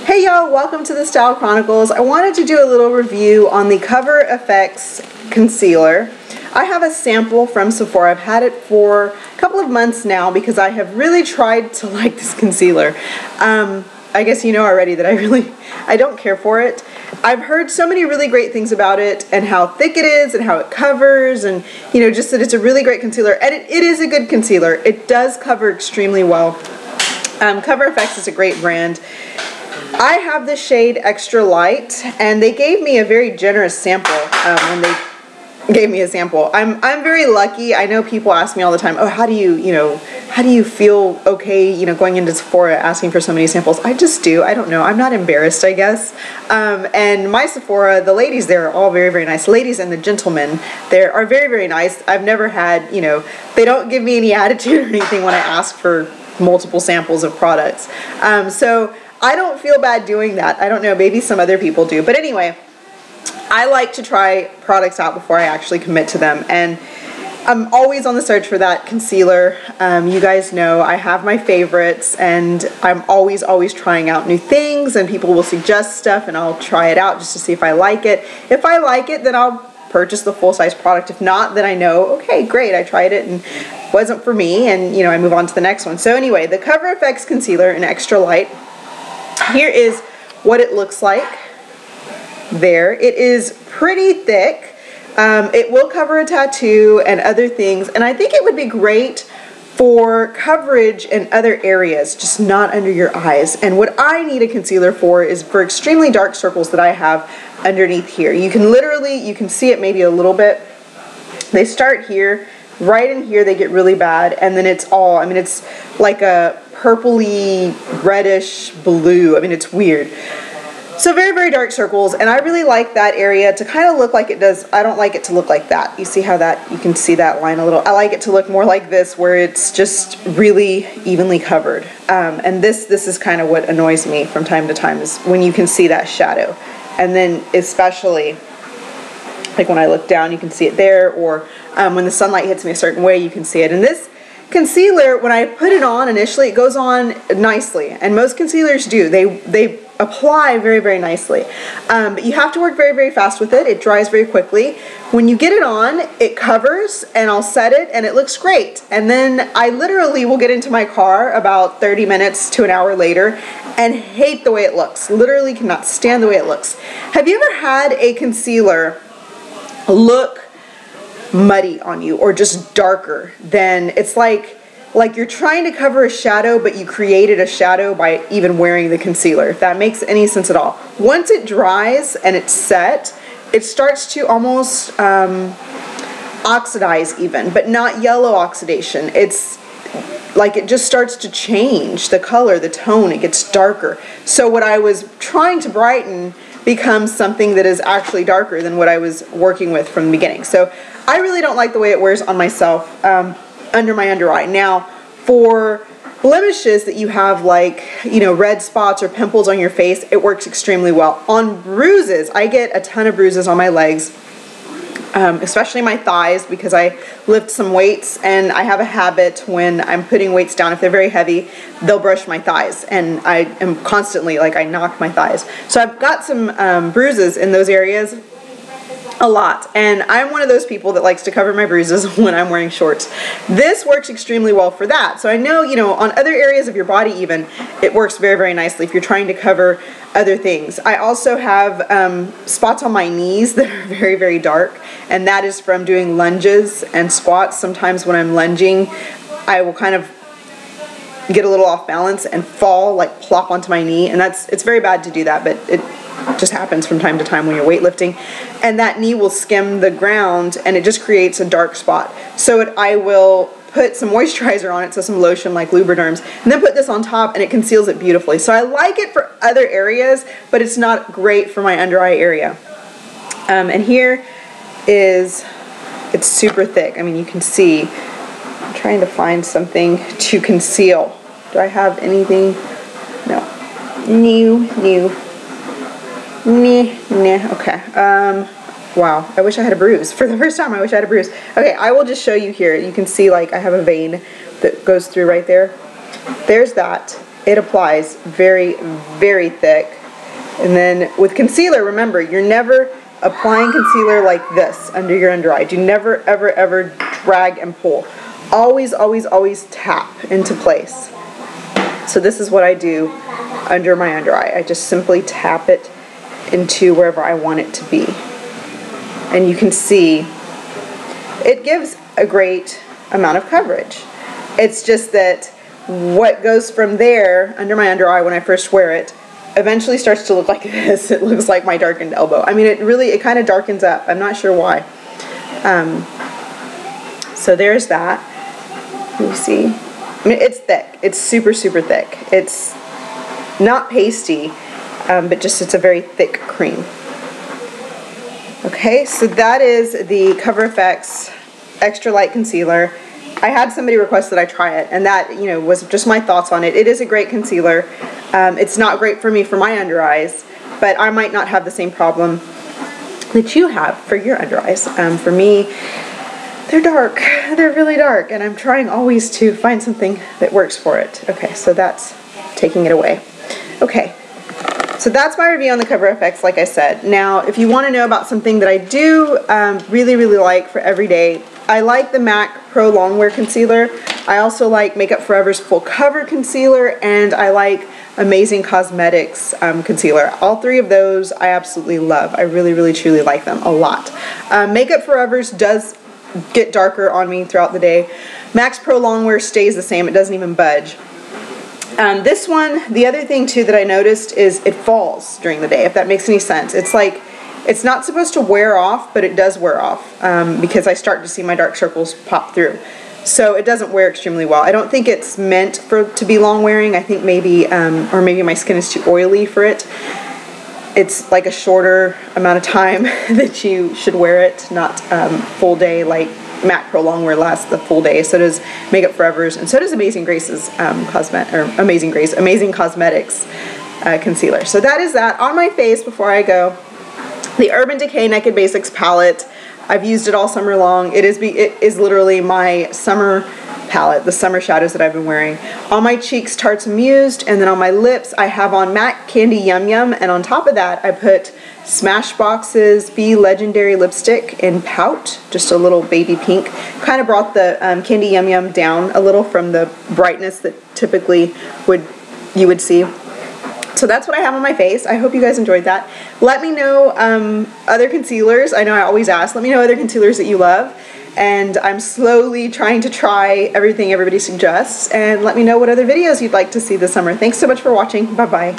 Hey y'all, welcome to the Style Chronicles. I wanted to do a little review on the Cover FX concealer. I have a sample from Sephora. I've had it for a couple of months now because I have really tried to like this concealer. I guess you know already that I don't care for it. I've heard so many really great things about it and how thick it is and how it covers and just that it's a really great concealer, and it is a good concealer. It does cover extremely well. Cover FX is a great brand. I have the shade Extra Light, and they gave me a very generous sample when they gave me a sample. I'm very lucky. I know people ask me all the time, oh, how do you feel okay, going into Sephora asking for so many samples? I just do. I don't know. I'm not embarrassed, I guess. And my Sephora, the ladies there are all very, very nice. Ladies and the gentlemen there are very, very nice. I've never had, they don't give me any attitude or anything when I ask for multiple samples of products. So I don't feel bad doing that. I don't know, maybe some other people do. But anyway, I like to try products out before I actually commit to them. And I'm always on the search for that concealer. You guys know I have my favorites, and I'm always trying out new things, and people will suggest stuff and I'll try it out just to see if I like it. If I like it, then I'll purchase the full-size product. If not, then I know, okay, great, I tried it and it wasn't for me, and I move on to the next one. So anyway, the Cover FX concealer in Extra Light. Here is what it looks like. There, it is pretty thick. It will cover a tattoo and other things, and I think it would be great for coverage in other areas, just not under your eyes. And what I need a concealer for is for extremely dark circles that I have underneath here. You can see it maybe a little bit. They start here, right in here they get really bad, and then it's like a purpley, reddish blue. It's weird. So very, very dark circles, and I really like that area to kind of look like it does. I don't like it to look like that. You see how you can see that line a little. I like it to look more like this, where it's just really evenly covered. And this is kind of what annoys me from time to time, is when you can see that shadow. And then especially, like when I look down, you can see it there, or when the sunlight hits me a certain way, you can see it. And this concealer, when I put it on initially, it goes on nicely, and most concealers do. They apply very, very nicely. But you have to work very, very fast with it. It dries very quickly. When you get it on, it covers, and I'll set it, and it looks great. And then I literally will get into my car about 30 minutes to an hour later and hate the way it looks. Literally cannot stand the way it looks. Have you ever had a concealer look muddy on you, or just darker than, it's like you're trying to cover a shadow, but you created a shadow by even wearing the concealer, if that makes any sense at all. Once it dries and it's set, it starts to almost oxidize even, but not yellow oxidation. It's like it just starts to change the color, the tone, it gets darker. So what I was trying to brighten becomes something that is actually darker than what I was working with from the beginning. So I really don't like the way it wears on myself under my under eye. Now, for blemishes that you have, like, red spots or pimples on your face, it works extremely well. On bruises, I get a ton of bruises on my legs, especially my thighs, because I lift some weights, and I have a habit when I'm putting weights down, if they're very heavy, they'll brush my thighs, and I am constantly, I knock my thighs. So I've got some bruises in those areas a lot, and I'm one of those people that likes to cover my bruises when I'm wearing shorts. This works extremely well for that. So I know, on other areas of your body even, it works very, very nicely if you're trying to cover other things. I also have spots on my knees that are very, very dark, and that is from doing lunges and squats. Sometimes when I'm lunging, I will kind of get a little off balance and fall, plop onto my knee, and it's very bad to do that, but it just happens from time to time when you're weightlifting, and that knee will skim the ground, and it just creates a dark spot. So I will put some moisturizer on it, so some lotion like Lubriderms, and then put this on top, and it conceals it beautifully. So I like it for other areas, but it's not great for my under eye area. And here it's super thick. You can see, I'm trying to find something to conceal. Do I have anything? No. New. Okay. Wow, I wish I had a bruise. For the first time, I wish I had a bruise. Okay, I will just show you here. You can see, I have a vein that goes through right there. There's that. it applies very, very thick. And then with concealer, remember, you're never applying concealer like this under your under eye. Do never, ever, ever drag and pull. Always, always, always tap into place. So this is what I do under my under eye. I just simply tap it into wherever I want it to be. And you can see it gives a great amount of coverage. It's just that what goes from there under my under eye when I first wear it eventually starts to look like this. It looks like my darkened elbow. I mean, it kind of darkens up. I'm not sure why. So there's that. Let me see. I mean, it's thick. It's super, super thick. It's not pasty, but just it's a very thick cream. Okay, so that is the Cover FX Extra Light Concealer. I had somebody request that I try it, and that, you know, was just my thoughts on it. It is a great concealer. It's not great for me for my under eyes, but I might not have the same problem that you have for your under eyes. For me, they're dark. They're really dark, and I'm trying always to find something that works for it. Okay, so that's taking it away. Okay, so that's my review on the Cover FX, like I said. Now, if you want to know about something that I do really, really like for everyday, I like the MAC Pro Longwear Concealer. I also like Makeup Forever's Full Cover Concealer, and I like Amazing Cosmetics concealer. All three of those I absolutely love. I really, really, truly like them a lot. Makeup Forever's does get darker on me throughout the day. MAC Pro Longwear stays the same. It doesn't even budge. This one, the other thing too that I noticed is it falls during the day, if that makes any sense. It's like, it's not supposed to wear off, but it does wear off because I start to see my dark circles pop through. So it doesn't wear extremely well. I don't think it's meant to be long wearing. I think maybe, or maybe my skin is too oily for it. It's like a shorter amount of time that you should wear it, not full day like MAC Pro Longwear lasts the full day. So does Makeup Forever's, and so does Amazing Grace's Amazing Cosmetics concealer. So that is that on my face. Before I go, the Urban Decay Naked Basics palette. I've used it all summer long. It is literally my summer palette, the summer shadows that I've been wearing. On my cheeks, Tarte's Amused, and then on my lips, I have on MAC Candy Yum Yum, and on top of that, I put Smashbox's Be Legendary lipstick in Pout, just a little baby pink. Kind of brought the Candy Yum Yum down a little from the brightness that typically you would see. So that's what I have on my face. I hope you guys enjoyed that. Let me know other concealers. I know I always ask. Let me know other concealers that you love. And I'm slowly trying to try everything everybody suggests. And let me know what other videos you'd like to see this summer. Thanks so much for watching. Bye-bye.